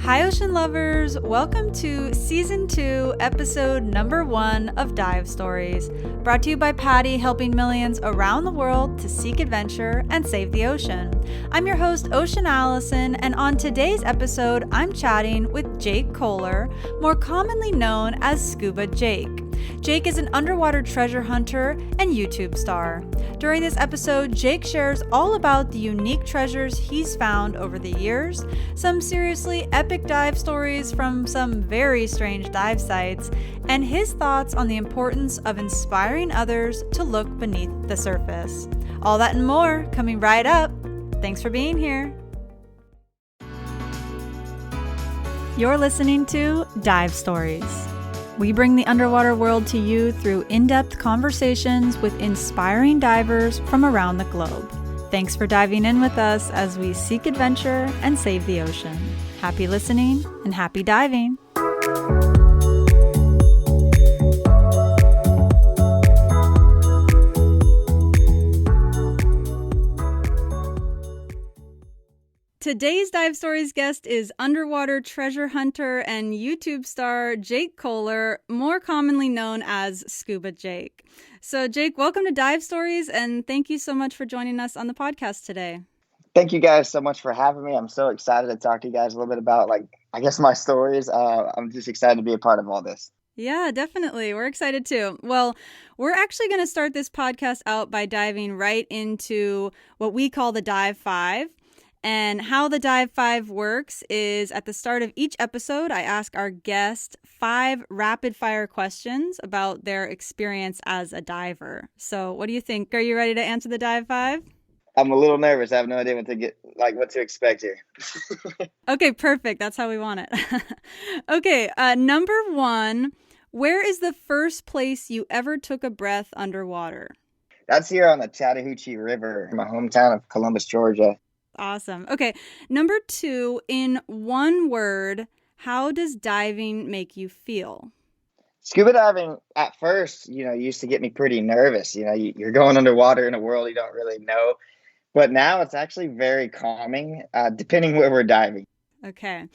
Hi, ocean lovers. Welcome to Season 2, Episode number 1 of Dive Stories, brought to you by PADI, helping millions around the world to seek adventure and save the ocean. I'm your host, Ocean Allison, and on today's episode, I'm chatting with Jake Kohler, more commonly known as Scuba Jake. Jake is an underwater treasure hunter and YouTube star. During this episode, Jake shares all about the unique treasures he's found over the years, some seriously epic dive stories from some very strange dive sites, and his thoughts on the importance of inspiring others to look beneath the surface. All that and more coming right up. Thanks for being here. You're listening to Dive Stories. We bring the underwater world to you through in-depth conversations with inspiring divers from around the globe. Thanks for diving in with us as we seek adventure and save the ocean. Happy listening and happy diving. Today's Dive Stories guest is underwater treasure hunter and YouTube star Jake Kohler, more commonly known as Scuba Jake. So Jake, welcome to Dive Stories, and thank you so much for joining us on the podcast today. Thank you guys so much for having me. I'm so excited to talk to you guys a little bit about, my stories. I'm just excited to be a part of all this. Yeah, definitely. We're excited too. Well, we're actually going to start this podcast out by diving right into what we call the Dive 5. And how the Dive 5 works is at the start of each episode, I ask our guest 5 rapid fire questions about their experience as a diver. So what do you think? Are you ready to answer the Dive 5? I'm a little nervous. I have no idea what to expect here. Okay, perfect. That's how we want it. Okay, number 1, where is the first place you ever took a breath underwater? That's here on the Chattahoochee River, my hometown of Columbus, Georgia. Awesome. Okay. Number 2, in one word, how does diving make you feel? Scuba diving at first, used to get me pretty nervous. You're going underwater in a world you don't really know. But now it's actually very calming, depending where we're diving. Okay.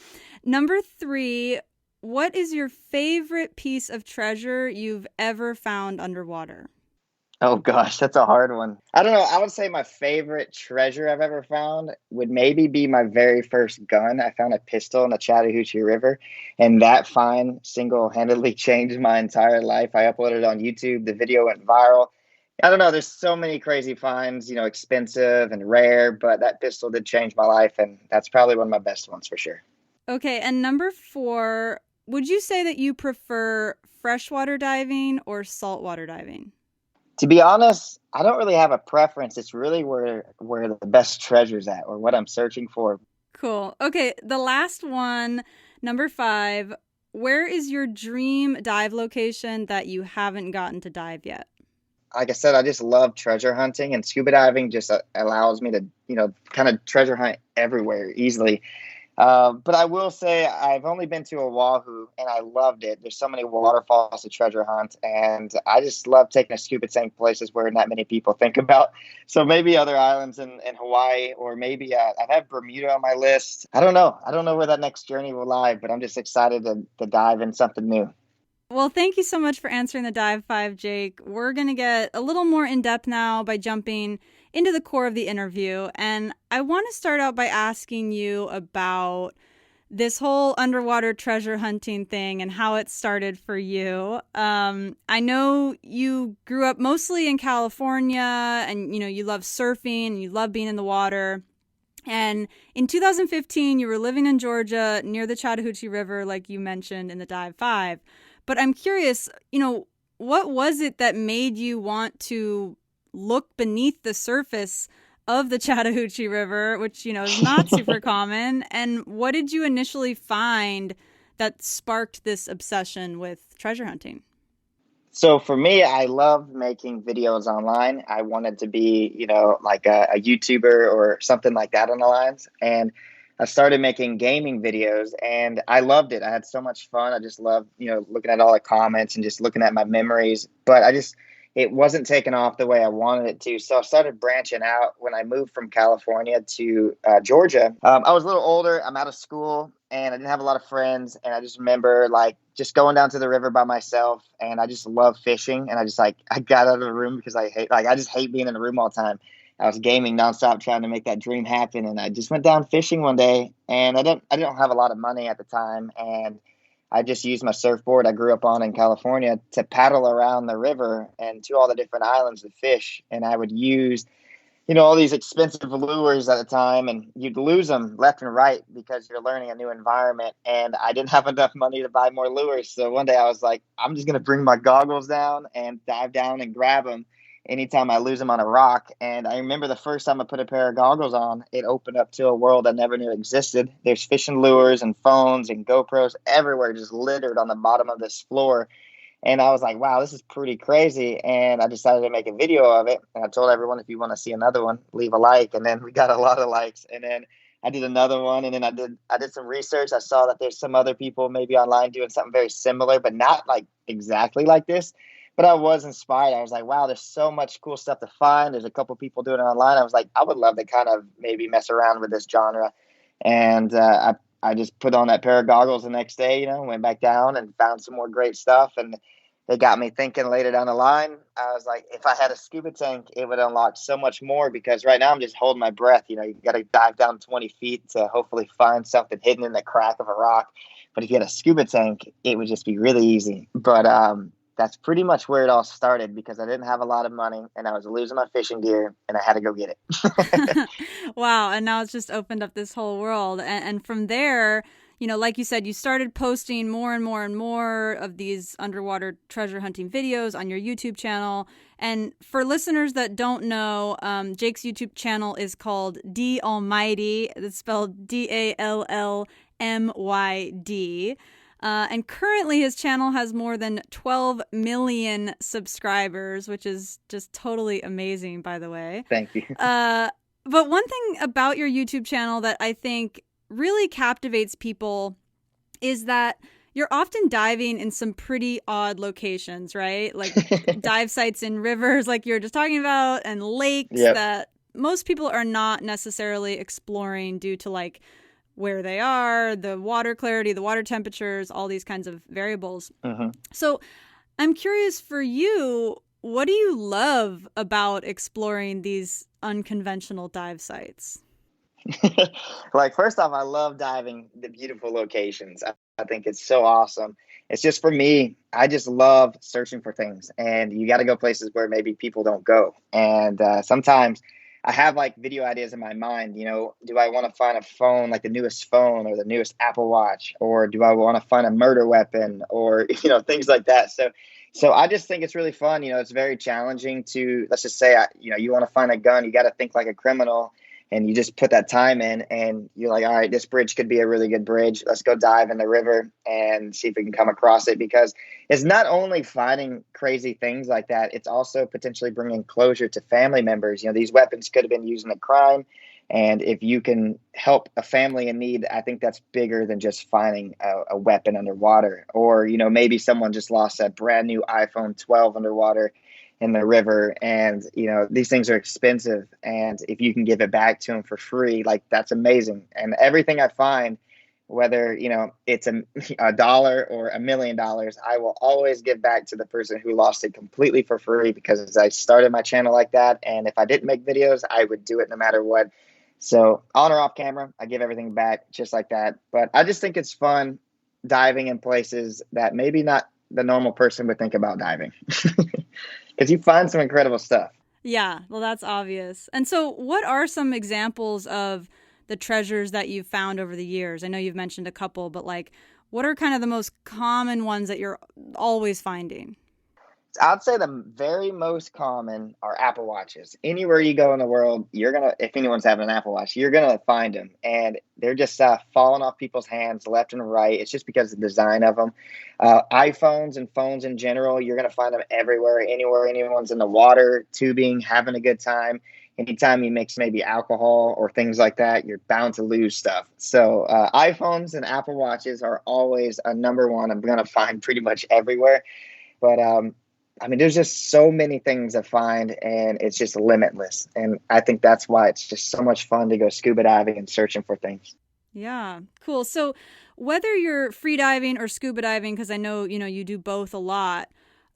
Number 3, what is your favorite piece of treasure you've ever found underwater? Oh gosh, that's a hard one. I don't know. I would say my favorite treasure I've ever found would maybe be my very first gun. I found a pistol in the Chattahoochee River, and that find single-handedly changed my entire life. I uploaded it on YouTube. The video went viral. I don't know. There's so many crazy finds, expensive and rare, but that pistol did change my life, and that's probably one of my best ones for sure. Okay, and number 4, would you say that you prefer freshwater diving or saltwater diving? To be honest, I don't really have a preference. It's really where the best treasure's at or what I'm searching for. Cool. Okay, the last one, number 5, where is your dream dive location that you haven't gotten to dive yet? Like I said, I just love treasure hunting, and scuba diving just allows me to, kind of treasure hunt everywhere easily. But I will say I've only been to Oahu, and I loved it. There's so many waterfalls to treasure hunt, and I just love taking a scuba tank places where not many people think about. So maybe other islands in Hawaii, or maybe I've had Bermuda on my list. I don't know. I don't know where that next journey will lie, but I'm just excited to dive in something new. Well, thank you so much for answering the Dive 5, Jake. We're going to get a little more in-depth now by jumping into the core of the interview. And I want to start out by asking you about this whole underwater treasure hunting thing and how it started for you. I know you grew up mostly in California, and, you love surfing and you love being in the water. And in 2015, you were living in Georgia near the Chattahoochee River, like you mentioned in the Dive 5. But I'm curious, what was it that made you want to look beneath the surface of the Chattahoochee River, which, is not super common? And what did you initially find that sparked this obsession with treasure hunting? So for me, I love making videos online. I wanted to be, like a YouTuber or something like that on the lines. And I started making gaming videos, and I loved it. I had so much fun. I just loved, looking at all the comments and just looking at my memories. But I just, it wasn't taking off the way I wanted it to. So I started branching out when I moved from California to Georgia. I was a little older. I'm out of school and I didn't have a lot of friends. And I just remember like just going down to the river by myself. And I just love fishing. And I just like, I got out of the room because I just hate being in the room all the time. I was gaming nonstop trying to make that dream happen. And I just went down fishing one day and I didn't have a lot of money at the time. And I just used my surfboard I grew up on in California to paddle around the river and to all the different islands to fish. And I would use, all these expensive lures at the time, and you'd lose them left and right because you're learning a new environment. And I didn't have enough money to buy more lures. So one day I was like, I'm just going to bring my goggles down and dive down and grab them anytime I lose them on a rock. And I remember the first time I put a pair of goggles on, it opened up to a world I never knew existed. There's fishing lures and phones and GoPros everywhere, just littered on the bottom of this floor. And I was like, wow, this is pretty crazy. And I decided to make a video of it. And I told everyone, if you want to see another one, leave a like. And then we got a lot of likes. And then I did another one. And then I did some research. I saw that there's some other people maybe online doing something very similar, but not like exactly like this. But I was inspired. I was like, wow, there's so much cool stuff to find. There's a couple people doing it online. I was like, I would love to kind of maybe mess around with this genre. And I just put on that pair of goggles the next day, went back down and found some more great stuff. And they got me thinking later down the line. I was like, if I had a scuba tank, it would unlock so much more because right now I'm just holding my breath. You got to dive down 20 feet to hopefully find something hidden in the crack of a rock. But if you had a scuba tank, it would just be really easy. But that's pretty much where it all started because I didn't have a lot of money and I was losing my fishing gear and I had to go get it. Wow. And now it's just opened up this whole world. And from there, like you said, you started posting more and more and more of these underwater treasure hunting videos on your YouTube channel. And for listeners that don't know, Jake's YouTube channel is called D Almighty. It's spelled DALLMYD. And currently his channel has more than 12 million subscribers, which is just totally amazing, by the way. Thank you. But one thing about your YouTube channel that I think really captivates people is that you're often diving in some pretty odd locations, right? Like dive sites in rivers like you were just talking about and lakes that most people are not necessarily exploring due to like where they are, the water clarity, the water temperatures, all these kinds of variables. Mm-hmm. So I'm curious for you, what do you love about exploring these unconventional dive sites? Like, first off, I love diving the beautiful locations. I think it's so awesome. It's just for me, I just love searching for things. And you got to go places where maybe people don't go. And sometimes I have like video ideas in my mind, do I want to find a phone, like the newest phone or the newest Apple Watch, or do I want to find a murder weapon or, things like that. So I just think it's really fun. It's very challenging to, let's just say, you want to find a gun, you got to think like a criminal and you just put that time in and you're like, all right, this bridge could be a really good bridge. Let's go dive in the river and see if we can come across it, because it's not only finding crazy things like that, it's also potentially bringing closure to family members. These weapons could have been used in a crime. And if you can help a family in need, I think that's bigger than just finding a weapon underwater. Or, maybe someone just lost a brand new iPhone 12 underwater in the river, and these things are expensive, and if you can give it back to them for free, like, that's amazing. And everything I find, whether it's a dollar or $1,000,000, I will always give back to the person who lost it completely for free, because I started my channel like that, and if I didn't make videos, I would do it no matter what. So on or off camera, I give everything back just like that. But I just think it's fun diving in places that maybe not the normal person would think about diving. Because you find some incredible stuff. Yeah, well, that's obvious. And so what are some examples of the treasures that you've found over the years? I know you've mentioned a couple, but like, what are kind of the most common ones that you're always finding? I'd say the very most common are Apple Watches. Anywhere you go in the world, if anyone's having an Apple Watch, you're going to find them. And they're just falling off people's hands left and right. It's just because of the design of them. iPhones and phones in general, you're going to find them everywhere, anywhere anyone's in the water, tubing, having a good time. Anytime you mix maybe alcohol or things like that, you're bound to lose stuff. So iPhones and Apple Watches are always a number one I'm going to find pretty much everywhere. But I mean, there's just so many things to find, and it's just limitless. And I think that's why it's just so much fun to go scuba diving and searching for things. Yeah, cool. So whether you're free diving or scuba diving, because I know, you do both a lot,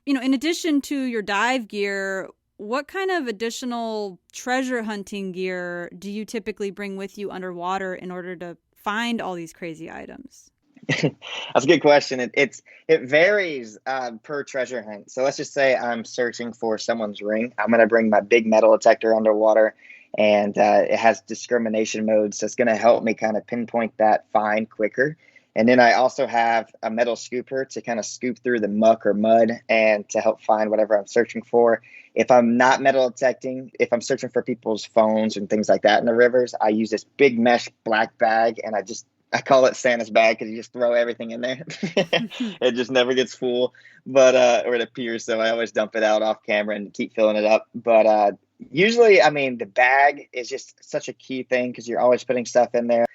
in addition to your dive gear, what kind of additional treasure hunting gear do you typically bring with you underwater in order to find all these crazy items? That's a good question. It varies per treasure hunt. So let's just say I'm searching for someone's ring. I'm going to bring my big metal detector underwater, and it has discrimination mode, so it's going to help me kind of pinpoint that find quicker. And then I also have a metal scooper to kind of scoop through the muck or mud and to help find whatever I'm searching for. If I'm not metal detecting, if I'm searching for people's phones and things like that in the rivers, I use this big mesh black bag, and I call it Santa's bag because you just throw everything in there. It just never gets full, but or it appears so. I always dump it out off camera and keep filling it up. But usually, I mean, the bag is just such a key thing because you're always putting stuff in there.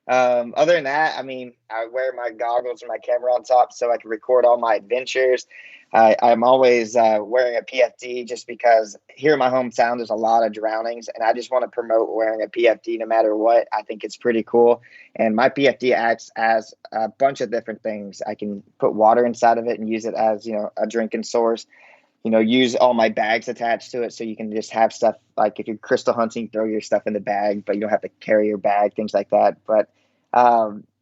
Other than that, I mean, I wear my goggles and my camera on top so I can record all my adventures. I'm always wearing a PFD just because here in my hometown there's a lot of drownings, and I just want to promote wearing a PFD no matter what. I think it's pretty cool, and my PFD acts as a bunch of different things. I can put water inside of it and use it as a drinking source. Use all my bags attached to it so you can just have stuff like if you're crystal hunting, throw your stuff in the bag, but you don't have to carry your bag, things like that. But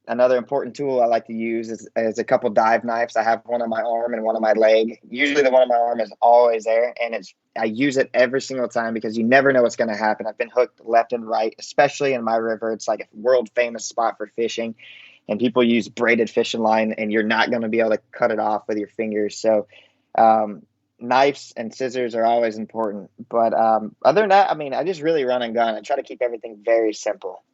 another important tool I like to use is a couple dive knives. I have one on my arm and one on my leg. Usually the one on my arm is always there, and I use it every single time because you never know what's going to happen. I've been hooked left and right, especially in my river. It's like a world famous spot for fishing, and people use braided fishing line, and you're not going to be able to cut it off with your fingers. So um, knives and scissors are always important. But other than that, I mean, I just really run and gun. I try to keep everything very simple.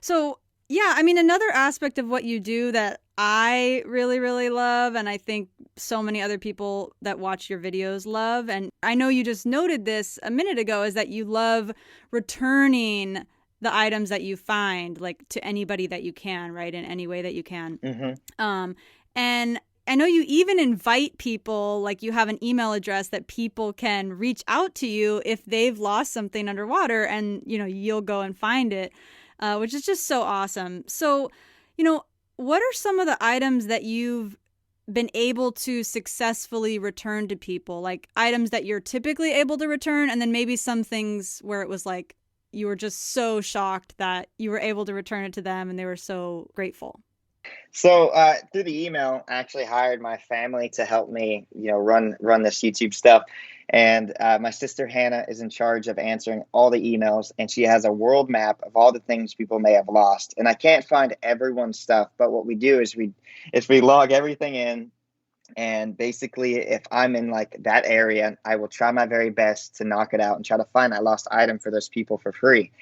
So, yeah, I mean, another aspect of what you do that I really, really love, and I think so many other people that watch your videos love, and I know you just noted this a minute ago, is that you love returning the items that you find, like to anybody that you can, right, in any way that you can. Hmm. Um, and I know you even invite people, like you have an email address that people can reach out to you if they've lost something underwater, and you'll go and find it, which is just so awesome. So, you know, what are some of the items that you've been able to successfully return to people? Like items that you're typically able to return, and then maybe some things where it was like you were just so shocked that you were able to return it to them and they were so grateful. So through the email, I actually hired my family to help me, run this YouTube stuff. And my sister Hannah is in charge of answering all the emails, and she has a world map of all the things people may have lost. And I can't find everyone's stuff, but what we do is we log everything in. And basically, if I'm in like that area, I will try my very best to knock it out and try to find that lost item for those people for free.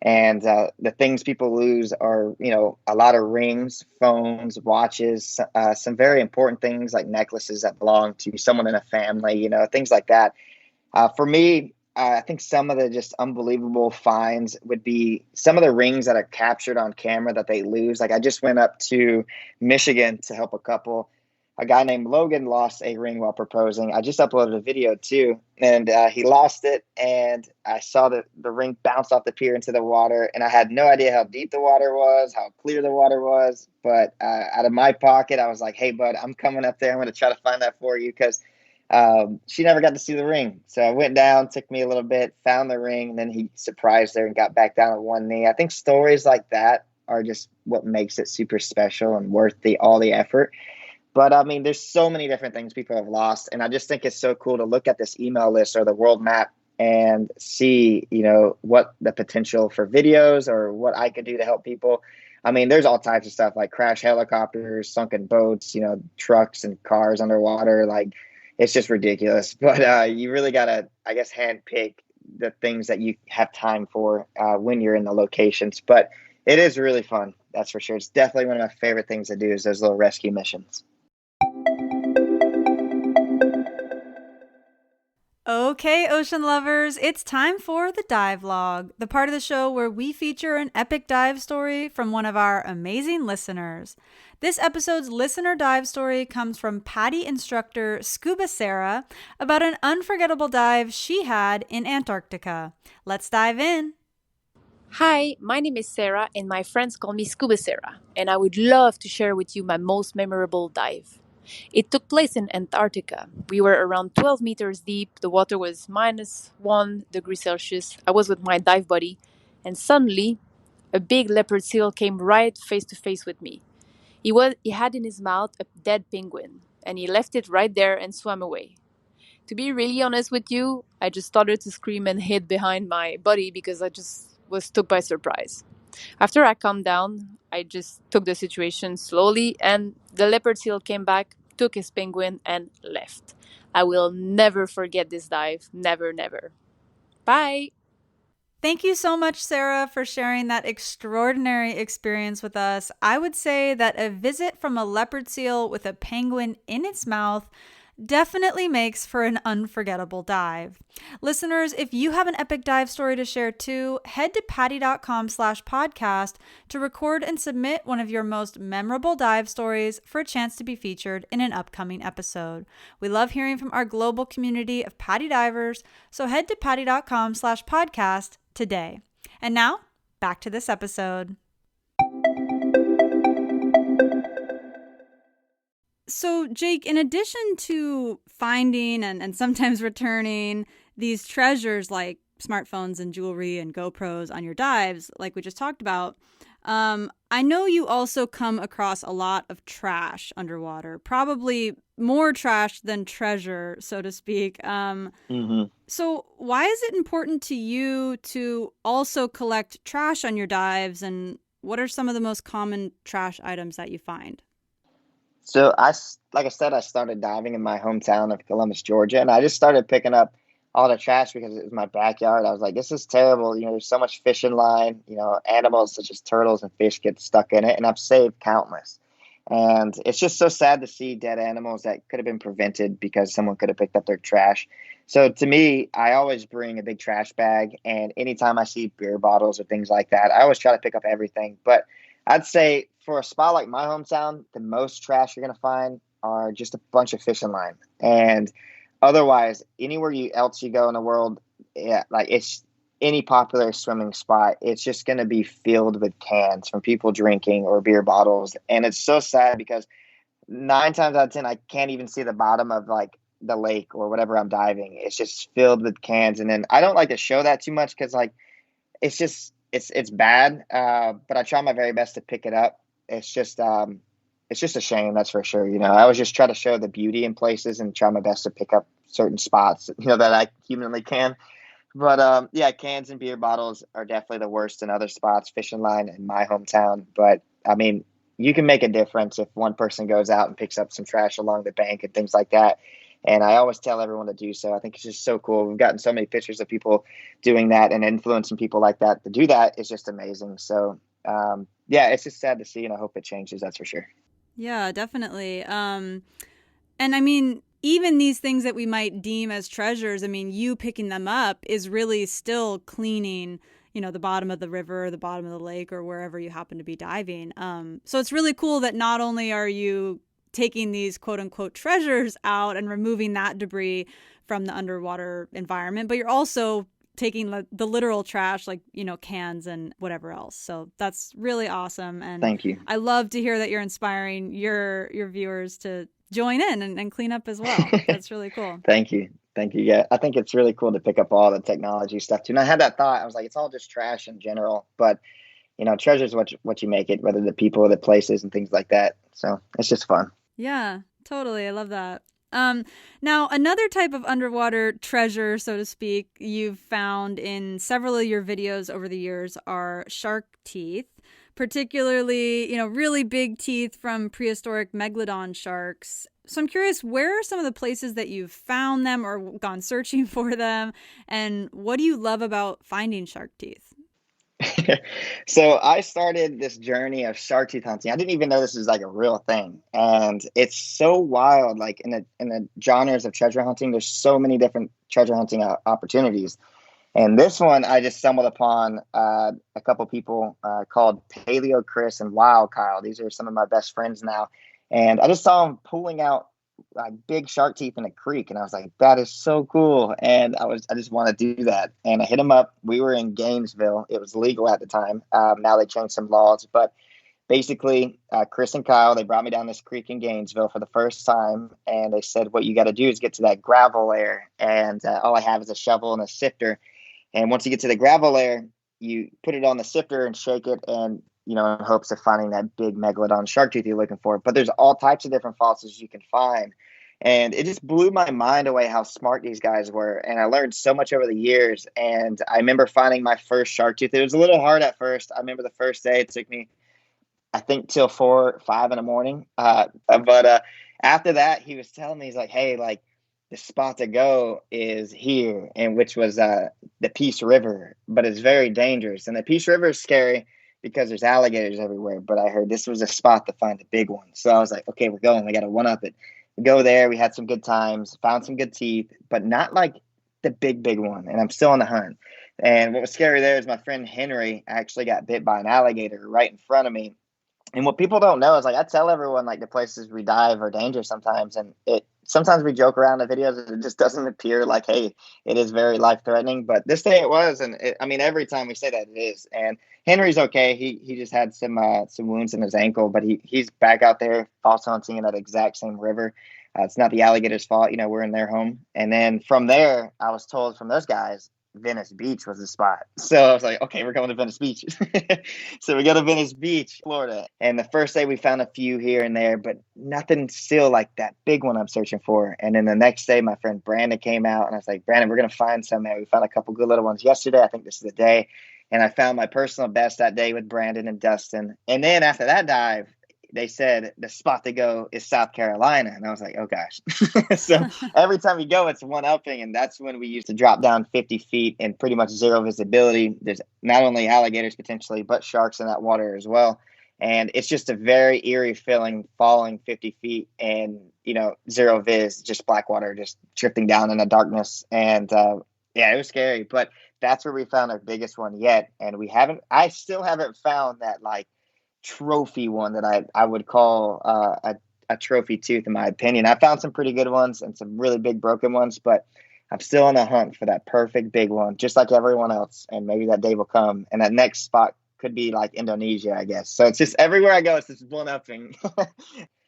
And the things people lose are, a lot of rings, phones, watches, some very important things like necklaces that belong to someone in a family, things like that. For me, I think some of the just unbelievable finds would be some of the rings that are captured on camera that they lose. Like I just went up to Michigan to help a couple. A guy named Logan lost a ring while proposing. I just uploaded a video too, and he lost it. And I saw the ring bounce off the pier into the water, and I had no idea how deep the water was, how clear the water was. But out of my pocket, I was like, "Hey, bud, I'm coming up there. I'm going to try to find that for you because she never got to see the ring." So I went down, took me a little bit, found the ring, and then he surprised her and got back down on one knee. I think stories like that are just what makes it super special and worth all the effort. But I mean, there's so many different things people have lost. And I just think it's so cool to look at this email list or the world map and see, what the potential for videos or what I could do to help people. I mean, there's all types of stuff like crash helicopters, sunken boats, trucks and cars underwater. Like it's just ridiculous. But you really got to, I guess, handpick the things that you have time for when you're in the locations. But it is really fun. That's for sure. It's definitely one of my favorite things to do is those little rescue missions. Okay, ocean lovers, it's time for the dive log, the part of the show where we feature an epic dive story from one of our amazing listeners. This episode's listener dive story comes from PADI instructor Scuba Sarah about an unforgettable dive she had in Antarctica. Let's dive in. Hi, my name is Sarah, and my friends call me Scuba Sarah, and I would love to share with you my most memorable dive. It took place in Antarctica. We were around 12 meters deep, the water was -1 degree Celsius. I was with my dive buddy, and suddenly, a big leopard seal came right face to face with me. He had in his mouth a dead penguin, and he left it right there and swam away. To be really honest with you, I just started to scream and hid behind my buddy because I just was took by surprise. After I calmed down, I just took the situation slowly, and the leopard seal came back, took his penguin, and left. I will never forget this dive. Never, never. Bye. Thank you so much, Sarah, for sharing that extraordinary experience with us. I would say that a visit from a leopard seal with a penguin in its mouth definitely makes for an unforgettable dive. Listeners, if you have an epic dive story to share too, head to padi.com/podcast to record and submit one of your most memorable dive stories for a chance to be featured in an upcoming episode. We love hearing from our global community of PADI divers, so head to padi.com/podcast today. And now, back to this episode. So, Jake, in addition to finding and sometimes returning these treasures like smartphones and jewelry and GoPros on your dives, like we just talked about, I know you also come across a lot of trash underwater, probably more trash than treasure, so to speak. So why is it important to you to also collect trash on your dives, and what are some of the most common trash items that you find? So like I said, I started diving in my hometown of Columbus, Georgia, and I just started picking up all the trash because it was my backyard. I was like, this is terrible. There's so much fishing line, animals such as turtles and fish get stuck in it, and I've saved countless. And it's just so sad to see dead animals that could have been prevented because someone could have picked up their trash. So to me, I always bring a big trash bag, and anytime I see beer bottles or things like that, I always try to pick up everything. But I'd say for a spot like my hometown, the most trash you're going to find are just a bunch of fishing line. And otherwise, anywhere else you go in the world, yeah, like it's any popular swimming spot, it's just going to be filled with cans from people drinking or beer bottles. And it's so sad because 9 times out of 10, I can't even see the bottom of like the lake or whatever I'm diving. It's just filled with cans. And then I don't like to show that too much because like it's just it's bad. But I try my very best to pick it up. It's just a shame, that's for sure. I always just try to show the beauty in places and try my best to pick up certain spots, that I humanly can. But yeah, cans and beer bottles are definitely the worst in other spots, fishing line in my hometown. But I mean, you can make a difference if one person goes out and picks up some trash along the bank and things like that. And I always tell everyone to do so. I think it's just so cool. We've gotten so many pictures of people doing that and influencing people like that. To do that is just amazing. So yeah, it's just sad to see, and I hope it changes. That's for sure. Yeah, definitely. And I mean, even these things that we might deem as treasures, I mean, you picking them up is really still cleaning, the bottom of the river, the bottom of the lake, or wherever you happen to be diving. So it's really cool that not only are you taking these quote unquote treasures out and removing that debris from the underwater environment, but you're also taking the literal trash, like, cans and whatever else. So that's really awesome. And thank you. I love to hear that you're inspiring your viewers to join in and clean up as well. That's really cool. Thank you. Yeah, I think it's really cool to pick up all the technology stuff too. And I had that thought. I was like, it's all just trash in general, but treasure is what you make it, whether the people or the places and things like that. So it's just fun. Yeah, totally. I love that. Now, another type of underwater treasure, so to speak, you've found in several of your videos over the years are shark teeth, particularly, really big teeth from prehistoric megalodon sharks. So I'm curious, where are some of the places that you've found them or gone searching for them? And what do you love about finding shark teeth? So I started this journey of shark tooth hunting. I didn't even know this was like a real thing, and it's so wild. Like in the genres of treasure hunting, there's so many different treasure hunting opportunities. And this one, I just stumbled upon a couple people called Paleo Chris and Wild Kyle. These are some of my best friends now, and I just saw them pulling out like big shark teeth in a creek, and I was like, that is so cool. And I just want to do that. And I hit them up. We were in Gainesville. It was legal at the time. Now they changed some laws, but basically, Chris and Kyle, they brought me down this creek in Gainesville for the first time, and they said, what you got to do is get to that gravel layer, and all I have is a shovel and a sifter. And once you get to the gravel layer, you put it on the sifter and shake it, and in hopes of finding that big megalodon shark tooth you're looking for. But there's all types of different fossils you can find. And it just blew my mind away how smart these guys were. And I learned so much over the years. And I remember finding my first shark tooth. It was a little hard at first. I remember the first day it took me, I think, till 4, 5 in the morning. But after that, he was telling me, he's like, hey, like, the spot to go is here, and which was the Peace River, but it's very dangerous. And the Peace River is scary because there's alligators everywhere. But I heard this was a spot to find the big one. So I was like, okay, we're going. We got to one up it. We go there. We had some good times, found some good teeth, but not like the big one. And I'm still on the hunt. And what was scary there is my friend Henry actually got bit by an alligator right in front of me. And what people don't know is, like, I tell everyone, like, the places we dive are dangerous sometimes. And sometimes we joke around the videos and it just doesn't appear like, hey, it is very life threatening. But this day it was. And I mean, every time we say that, it is. And Henry's okay. He just had some wounds in his ankle, but he's back out there fossil hunting in that exact same river. It's not the alligators' fault. We're in their home. And then from there, I was told from those guys, Venice Beach was the spot. So I was like, okay, we're going to Venice Beach. So we go to Venice Beach, Florida. And the first day we found a few here and there, but nothing still like that big one I'm searching for. And then the next day, my friend Brandon came out, and I was like, Brandon, we're going to find some, man. We found a couple good little ones yesterday. I think this is the day. And I found my personal best that day with Brandon and Dustin. And then after that dive, they said the spot to go is South Carolina. And I was like, oh gosh. So every time we go, it's one upping. And that's when we used to drop down 50 feet and pretty much zero visibility. There's not only alligators potentially, but sharks in that water as well. And it's just a very eerie feeling falling 50 feet and, zero viz, just black water, just drifting down in the darkness. And yeah, it was scary, but that's where we found our biggest one yet. And I still haven't found that like trophy one that I would call a trophy tooth, in my opinion. I found some pretty good ones and some really big broken ones, but I'm still on the hunt for that perfect big one, just like everyone else. And maybe that day will come. And that next spot could be like Indonesia, I guess. So it's just everywhere I go, it's just one upping.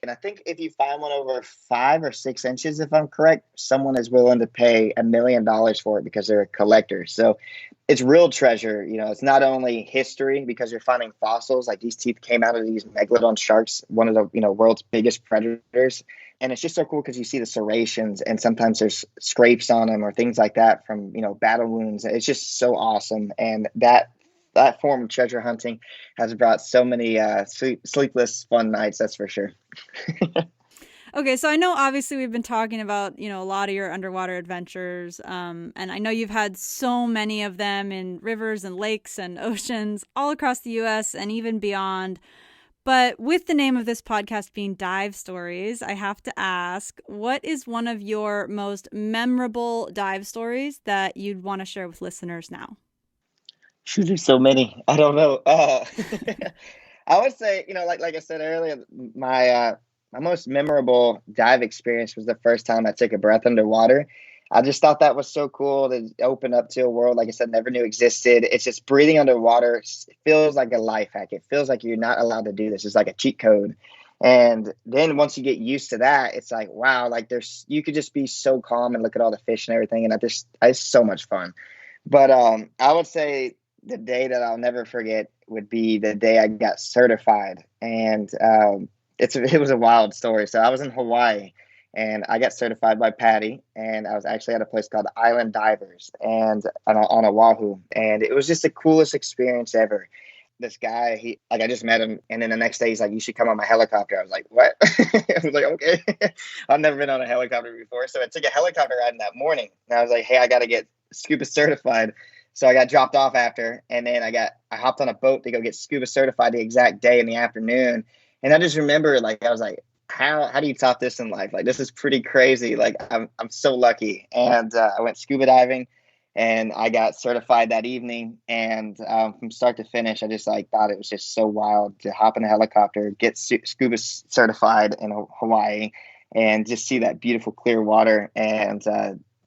And I think if you find one over 5 or 6 inches, if I'm correct, someone is willing to pay $1 million for it because they're a collector. So it's real treasure. It's not only history because you're finding fossils. Like, these teeth came out of these megalodon sharks, one of the world's biggest predators. And it's just so cool because you see the serrations, and sometimes there's scrapes on them or things like that from battle wounds. It's just so awesome. And that form of treasure hunting has brought so many sleepless fun nights, that's for sure. Okay, so I know obviously we've been talking about, a lot of your underwater adventures, and I know you've had so many of them in rivers and lakes and oceans all across the U.S. and even beyond. But with the name of this podcast being Dive Stories, I have to ask, what is one of your most memorable dive stories that you'd want to share with listeners now? Shoot, there's so many. I don't know. I would say, like I said earlier, my most memorable dive experience was the first time I took a breath underwater. I just thought that was so cool to open up to a world, like I said, never knew existed. It's just breathing underwater. It feels like a life hack. It feels like you're not allowed to do this. It's like a cheat code. And then once you get used to that, it's like, wow, like you could just be so calm and look at all the fish and everything. And it's so much fun. But I would say the day that I'll never forget would be the day I got certified. And it was a wild story. So I was in Hawaii, and I got certified by PADI, and I was actually at a place called Island Divers and on Oahu. And it was just the coolest experience ever. This guy, I just met him, and then the next day he's like, you should come on my helicopter. I was like, what? I was like, okay. I've never been on a helicopter before. So I took a helicopter ride in that morning, and I was like, hey, I got to get scuba certified. So I got dropped off after, and then I hopped on a boat to go get scuba certified the exact day in the afternoon. And I just remember, like, I was like, how do you top this in life? Like, this is pretty crazy. Like, I'm so lucky. And I went scuba diving, and I got certified that evening. And from start to finish, I just like thought it was just so wild to hop in a helicopter, get scuba certified in Hawaii, and just see that beautiful clear water. And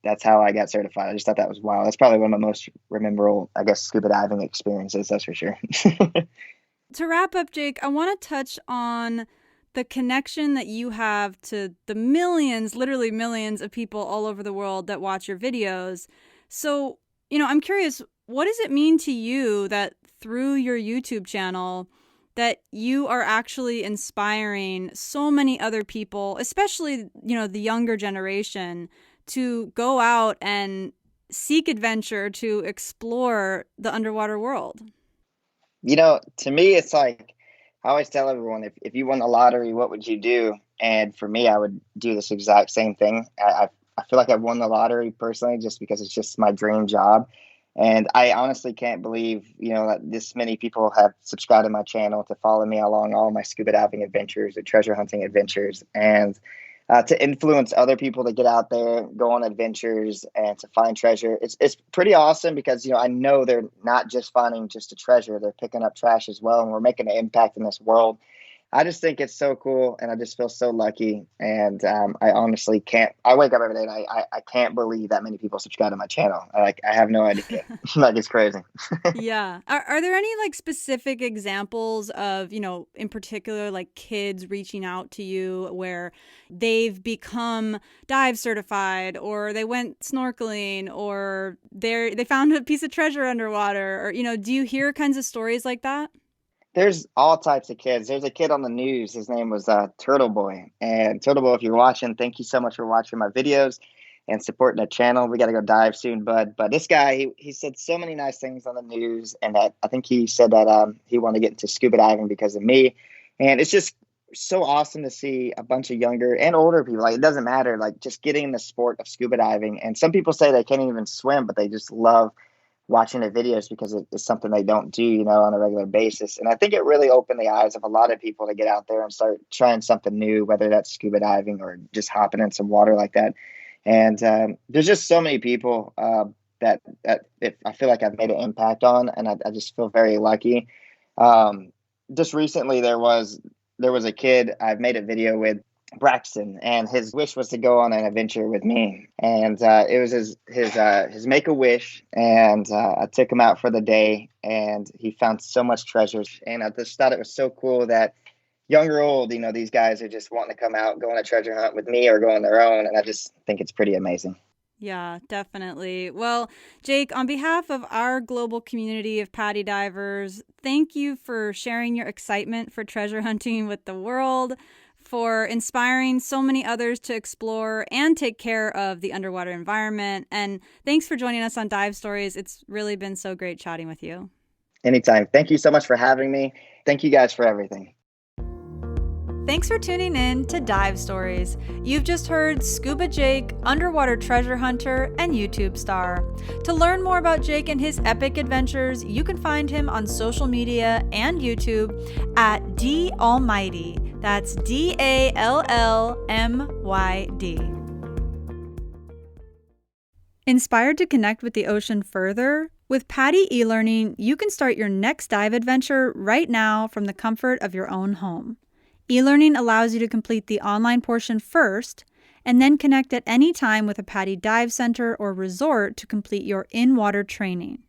that's how I got certified. I just thought that was wild. That's probably one of my most memorable, I guess, scuba diving experiences. That's for sure. To wrap up, Jake, I want to touch on the connection that you have to the millions, literally millions of people all over the world that watch your videos. So, I'm curious, what does it mean to you that through your YouTube channel that you are actually inspiring so many other people, especially, the younger generation, to go out and seek adventure, to explore the underwater world? To me, it's like, I always tell everyone, if you won the lottery, what would you do? And for me, I would do this exact same thing. I feel like I won the lottery personally, just because it's just my dream job. And I honestly can't believe, that this many people have subscribed to my channel to follow me along all my scuba diving adventures or treasure hunting adventures, and to influence other people to get out there, go on adventures, and to find treasure. It's pretty awesome because, I know they're not just finding just a treasure, they're picking up trash as well, and we're making an impact in this world. I just think it's so cool, and I just feel so lucky. And I honestly I wake up every day and I can't believe that many people subscribe to my channel. I have no idea. Like, it's crazy. Yeah. Are there any like specific examples of, in particular, like kids reaching out to you where they've become dive certified, or they went snorkeling, or they found a piece of treasure underwater, or, do you hear kinds of stories like that? There's all types of kids. There's a kid on the news. His name was Turtle Boy. And Turtle Boy, if you're watching, thank you so much for watching my videos and supporting the channel. We got to go dive soon, bud. But this guy, he said so many nice things on the news, and that I think he said that he wanted to get into scuba diving because of me. And it's just so awesome to see a bunch of younger and older people. Like, it doesn't matter. Like, just getting in the sport of scuba diving. And some people say they can't even swim, but they just love watching the videos because it's something they don't do, on a regular basis. And I think it really opened the eyes of a lot of people to get out there and start trying something new, whether that's scuba diving or just hopping in some water like that. And there's just so many people that I feel like I've made an impact on, and I just feel very lucky. Just recently, there was a kid I've made a video with, Braxton, and his wish was to go on an adventure with me, and it was his make-a-wish, and I took him out for the day, and he found so much treasures. And I just thought it was so cool that young or old, these guys are just wanting to come out, go on a treasure hunt with me, or go on their own, and I just think it's pretty amazing. Yeah, definitely. Well, Jake, on behalf of our global community of PADI divers, thank you for sharing your excitement for treasure hunting with the world, for inspiring so many others to explore and take care of the underwater environment. And thanks for joining us on Dive Stories. It's really been so great chatting with you. Anytime. Thank you so much for having me. Thank you guys for everything. Thanks for tuning in to Dive Stories. You've just heard Scuba Jake, underwater treasure hunter and YouTube star. To learn more about Jake and his epic adventures, you can find him on social media and YouTube at D Almighty. That's DALLMYD. Inspired to connect with the ocean further? With PADI e-learning, you can start your next dive adventure right now from the comfort of your own home. E-learning allows you to complete the online portion first, and then connect at any time with a PADI dive center or resort to complete your in-water training.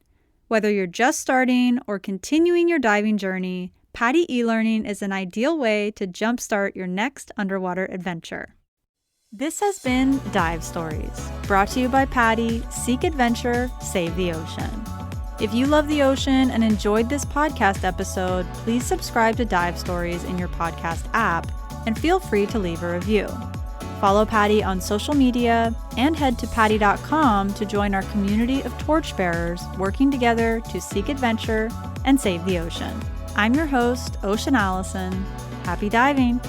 Whether you're just starting or continuing your diving journey, PADI e-learning is an ideal way to jumpstart your next underwater adventure. This has been Dive Stories, brought to you by PADI. Seek adventure, save the ocean. If you love the ocean and enjoyed this podcast episode, please subscribe to Dive Stories in your podcast app and feel free to leave a review. Follow PADI on social media and head to PADI.com to join our community of torchbearers working together to seek adventure and save the ocean. I'm your host, Ocean Allison. Happy diving!